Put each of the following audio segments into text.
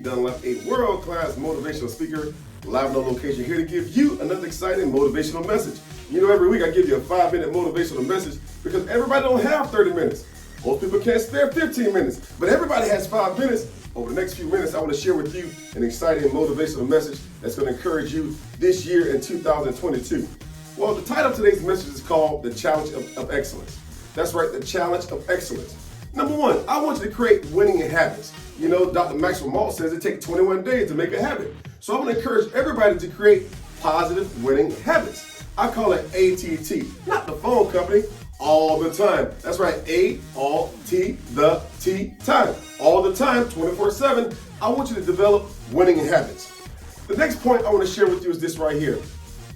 Dunlap, a world-class motivational speaker, live on location, here to give you another exciting motivational message. You know, every week I give you a 5-minute motivational message because everybody don't have 30 minutes. Most people can't spare 15 minutes, but everybody has 5 minutes. Over the next few minutes, I want to share with you an exciting motivational message that's going to encourage you this year in 2022. Well, the title of today's message is called The Challenge of Excellence. That's right, the challenge of excellence. Number one, I want you to create winning habits. You know, Dr. Maxwell Maltz says it takes 21 days to make a habit. So I want to encourage everybody to create positive winning habits. I call it ATT, not the phone company, all the time. That's right, A-all-T, the T, time. All the time, 24/7, I want you to develop winning habits. The next point I want to share with you is this right here.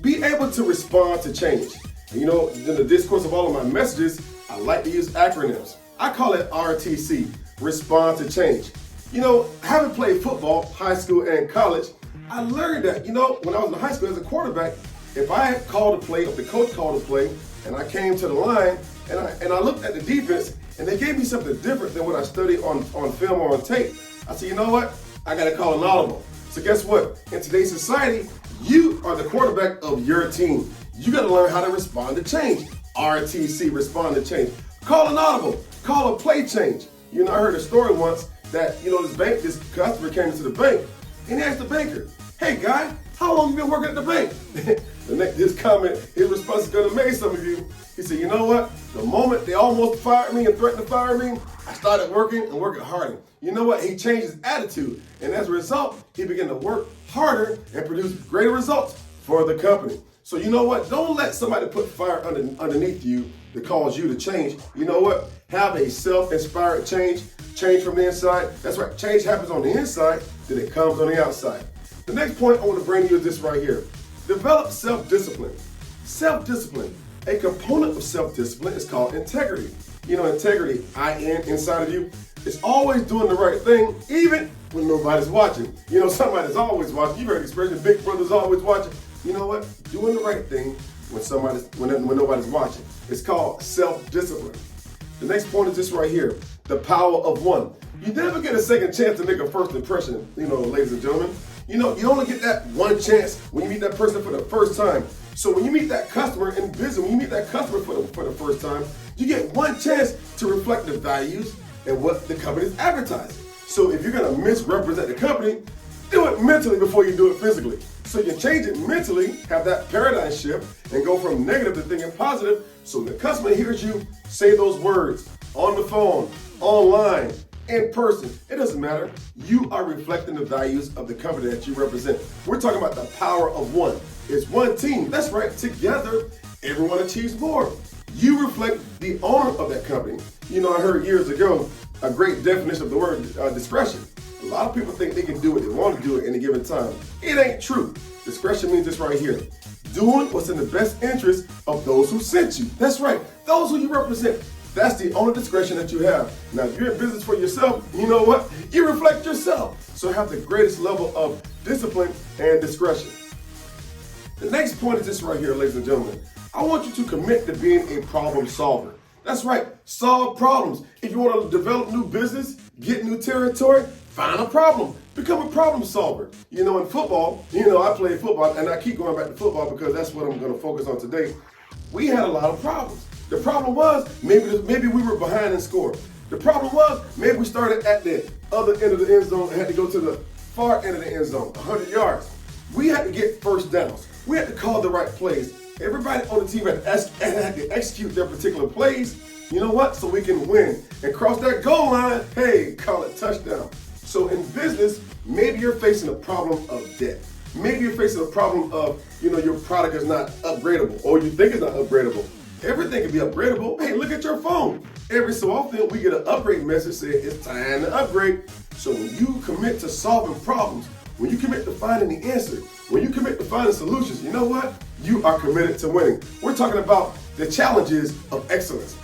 Be able to respond to change. And you know, in the discourse of all of my messages, I like to use acronyms. I call it RTC, respond to change. You know, having played football, high school and college, I learned that, you know, when I was in high school as a quarterback, if I had called a play, if the coach called a play, and I came to the line, and I looked at the defense, and they gave me something different than what I studied on film or on tape, I said, you know what? I got to call an audible. So guess what? In today's society, you are the quarterback of your team. You got to learn how to respond to change. RTC, respond to change. Call an audible. Call a play change. You know, I heard a story once that, you know, this customer came into the bank and he asked the banker, hey guy, how long have you been working at the bank? His response is gonna amaze some of you. He said, you know what? The moment they almost fired me and threatened to fire me, I started working and working harder. You know what? He changed his attitude. And as a result, he began to work harder and produce greater results for the company. So you know what? Don't let somebody put fire underneath you that cause you to change. You know what? Have a self-inspired change from the inside. That's right, change happens on the inside, then it comes on the outside. The next point I want to bring to you is this right here. Develop self-discipline. Self-discipline. A component of self-discipline is called integrity. You know, integrity, I-N, inside of you, is always doing the right thing, even when nobody's watching. You know, somebody's always watching. You've heard the expression, big brother's always watching. You know what? Doing the right thing when nobody's watching. It's called self-discipline. The next point is this right here, the power of one. You never get a second chance to make a first impression, you know, ladies and gentlemen. You know, you only get that one chance when you meet that person for the first time. So when you meet that customer in business, when you meet that customer for the first time, you get one chance to reflect the values and what the company is advertising. So if you're gonna misrepresent the company, do it mentally before you do it physically. So you change it mentally, have that paradigm shift, and go from negative to thinking positive. So when the customer hears you say those words on the phone, online, in person, it doesn't matter. You are reflecting the values of the company that you represent. We're talking about the power of one. It's one team. That's right. Together, everyone achieves more. You reflect the owner of that company. You know, I heard years ago a great definition of the word discretion. A lot of people think they can do what they want to do at any given time. It ain't true. Discretion means this right here. Doing what's in the best interest of those who sent you. That's right. Those who you represent. That's the only discretion that you have. Now, if you're in business for yourself, you know what? You reflect yourself. So have the greatest level of discipline and discretion. The next point is this right here, ladies and gentlemen. I want you to commit to being a problem solver. That's right, solve problems. If you want to develop new business, get new territory, find a problem. Become a problem solver. You know, in football, you know, I played football, and I keep going back to football because that's what I'm going to focus on today. We had a lot of problems. The problem was maybe we were behind in score. The problem was maybe we started at the other end of the end zone and had to go to the far end of the end zone, 100 yards. We had to get first downs. We had to call the right plays. Everybody on the team had to execute their particular plays. You know what? So we can win and cross that goal line. Hey, call it touchdown. So in business, maybe you're facing a problem of debt. Maybe you're facing a problem of, you know, your product is not upgradable or you think it's not upgradable. Everything can be upgradable. Hey, look at your phone. Every so often, we get an upgrade message saying it's time to upgrade. So when you commit to solving problems, when you commit to finding the answer, when you commit to finding solutions, you know what? You are committed to winning. We're talking about the challenges of excellence.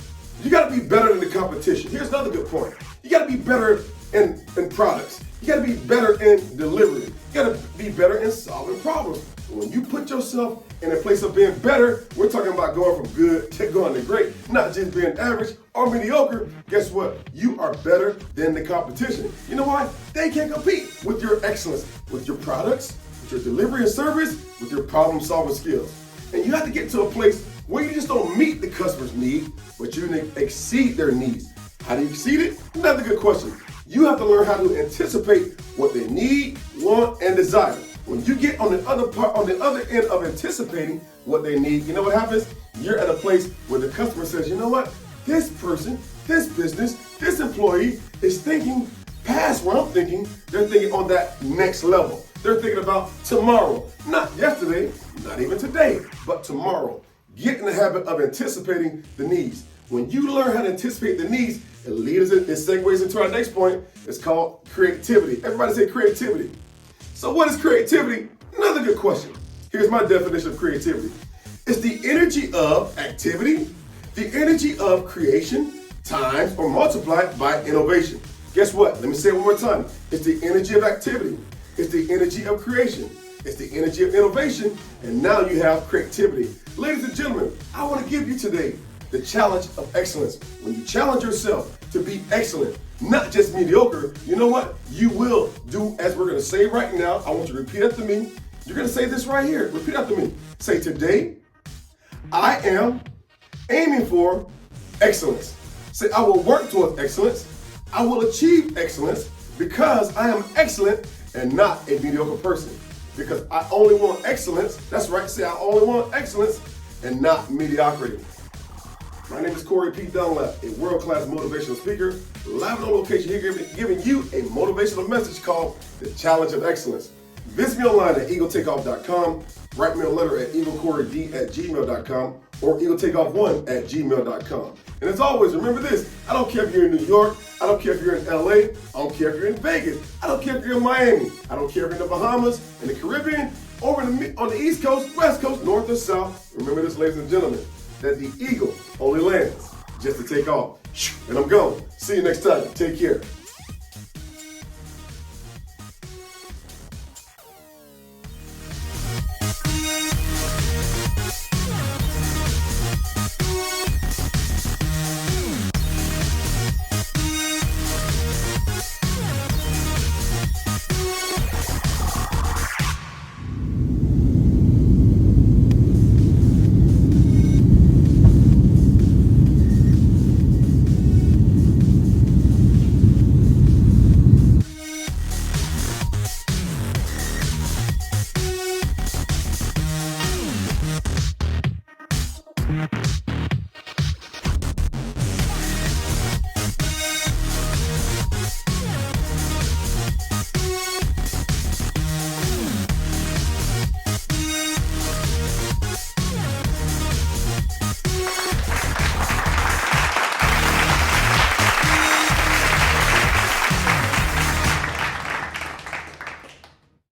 You got to be better than the competition. Here's another good point. You got to be better in products. You gotta be better in delivery. You gotta be better in solving problems. When you put yourself in a place of being better, we're talking about going from good to going to great, not just being average or mediocre. Guess what? You are better than the competition. You know why? They can't compete with your excellence, with your products, with your delivery and service, with your problem solving skills. And you have to get to a place where you just don't meet the customer's need, but you exceed their needs. How do you exceed it? Another good question. You have to learn how to anticipate what they need, want, and desire. When you get on the other end of anticipating what they need, you know what happens? You're at a place where the customer says, you know what? This person, this business, this employee is thinking past what I'm thinking. They're thinking on that next level. They're thinking about tomorrow, not yesterday, not even today, but tomorrow. Get in the habit of anticipating the needs. When you learn how to anticipate the needs, it leads us, it segues into our next point. It's called creativity. Everybody say creativity. So what is creativity? Another good question. Here's my definition of creativity. It's the energy of activity, the energy of creation, times or multiplied by innovation. Guess what? Let me say it one more time. It's the energy of activity. It's the energy of creation. It's the energy of innovation. And now you have creativity. Ladies and gentlemen, I want to give you today the challenge of excellence. When you challenge yourself to be excellent, not just mediocre, you know what? You will do as we're going to say right now. I want you to repeat after me. You're going to say this right here. Repeat after me. Say, today, I am aiming for excellence. Say, I will work towards excellence. I will achieve excellence because I am excellent and not a mediocre person. Because I only want excellence. That's right. Say, I only want excellence and not mediocrity. My name is Corey P. Dunlap, a world-class motivational speaker, live on location here giving you a motivational message called The Challenge of Excellence. Visit me online at eagletakeoff.com, write me a letter at eaglecorey@gmail.com or eagletakeoff1@gmail.com. And as always, remember this, I don't care if you're in New York, I don't care if you're in LA, I don't care if you're in Vegas, I don't care if you're in Miami, I don't care if you're in the Bahamas, in the Caribbean, over on the East Coast, West Coast, North or South. Remember this, ladies and gentlemen, that the eagle only lands just to take off. And I'm gone. See you next time. Take care.